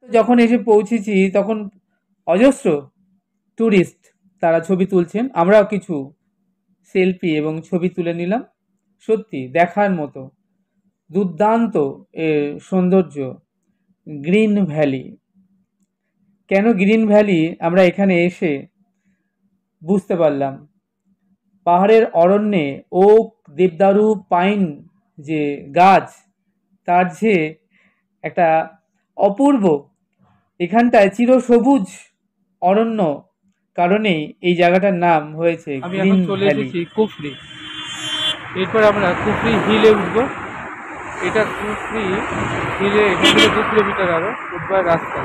যখন এসে পৌঁছেছি তখন অজস্র ট্যুরিস্ট তারা ছবি তুলছেন, আমরাও কিছু সেলফি এবং ছবি তুলে নিলাম। সত্যি দেখার মতো দুর্দান্ত এর সৌন্দর্য। গ্রিন ভ্যালি, কেন গ্রিন ভ্যালি আমরা এখানে এসে বুঝতে পারলাম। পাহাড়ের অরণ্যে ওক, দেবদারু, পাইন যে গাছ, তার যে একটা অপূর্ব, এখানটায় চিরসবুজ অরণ্য কারণেই এই জায়গাটার নাম হয়েছে আমি এখন গ্রিন চলে ভ্যালি। এসেছি কুফরি। এরপর আমরা কুফরি হিলে উঠবো। এটা কুফরি হিলে এখান থেকে 2 কিলোমিটার আরো উঠবার রাস্তা।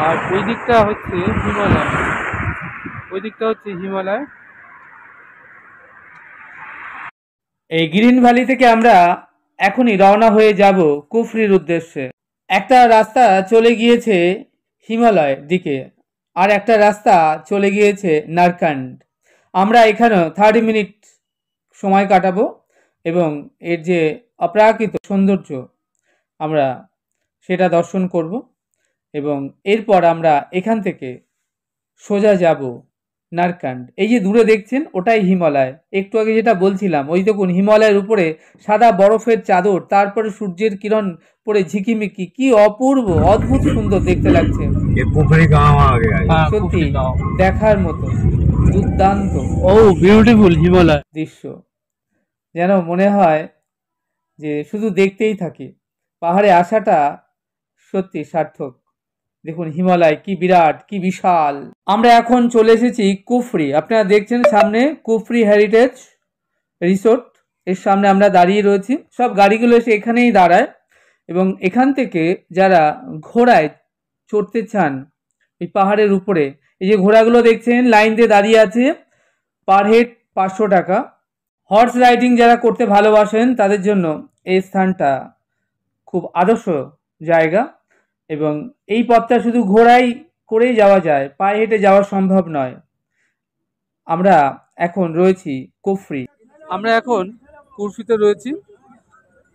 আর ওই দিকটা হচ্ছে হিমালয়, ওই দিকটা হচ্ছে হিমালয়। এই গ্রিন ভ্যালি থেকে আমরা এখনই রওনা হয়ে যাব কুফরির উদ্দেশ্যে। একটা রাস্তা চলে গিয়েছে হিমালয়ের দিকে, আর একটা রাস্তা চলে গিয়েছে নারকান্ড। আমরা এখানে 30 মিনিট সময় কাটাবো এবং এর যে অপ্রাকৃত সৌন্দর্য আমরা সেটা দর্শন করব, এবং এরপর আমরা এখান থেকে সোজা যাব নারকান্ড। এই যে দূরে দেখছেন ওটাই হিমালয়। একটু আগে যেটা বলছিলাম, ওই দেখুন হিমালয়ের উপরে সাদা বরফের চাদর, তারপরে সূর্যের কিরণ পড়ে ঝিকিমিকি, কি অপূর্ব, অদ্ভুত সুন্দর দেখতে লাগছে। সত্যি দেখার মতো দুর্দান্ত ও বিউটিফুল হিমালয় দৃশ্য, যেন মনে হয় যে শুধু দেখতেই থাকি। পাহাড়ে আসাটা সত্যি সার্থক। দেখুন হিমালয় কি বিরাট, কি বিশাল। আমরা এখন চলে এসেছি কুফরি। আপনারা দেখছেন সামনে কুফরি হেরিটেজ রিসোর্ট, এর সামনে আমরা দাঁড়িয়ে রয়েছি। সব গাড়িগুলো এসে এখানেই দাঁড়ায়, এবং এখান থেকে যারা ঘোড়ায় চড়তে চান এই পাহাড়ের উপরে, এই যে ঘোড়াগুলো দেখছেন লাইন দিয়ে দাঁড়িয়ে আছে, পার হেড 500 টাকা। হর্স রাইডিং যারা করতে ভালোবাসেন তাদের জন্য এই স্থানটা খুব আদর্শ জায়গা, এবং এই পথটা শুধু ঘোড়াই করেই যাওয়া যায়, পায়ে হেঁটে যাওয়া সম্ভব নয়। আমরা এখন রয়েছি কুফরি। আমরা এখন কুফরিতে রয়েছি।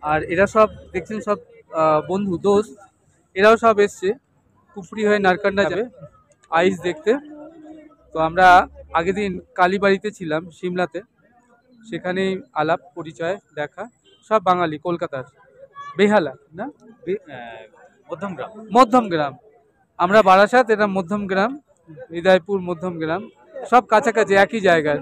আর এরা সব দেখছেন সব বন্ধু দোস্ত, এরাও সব এসছে কুফরি হয়ে নারকান্ডা যাবে আইস দেখতে। তো আমরা আগের দিন কালীবাড়িতে ছিলাম সিমলাতে, সেখানেই আলাপ পরিচয় দেখা। সব বাঙালি, কলকাতার বেহালা না মধ্যমগ্রাম, মধ্যমগ্রাম। আমরা বারাসাত, এটা মধ্যমগ্রাম, হৃদয়পুর মধ্যমগ্রাম, সব কাছাকাছি একই জায়গায়।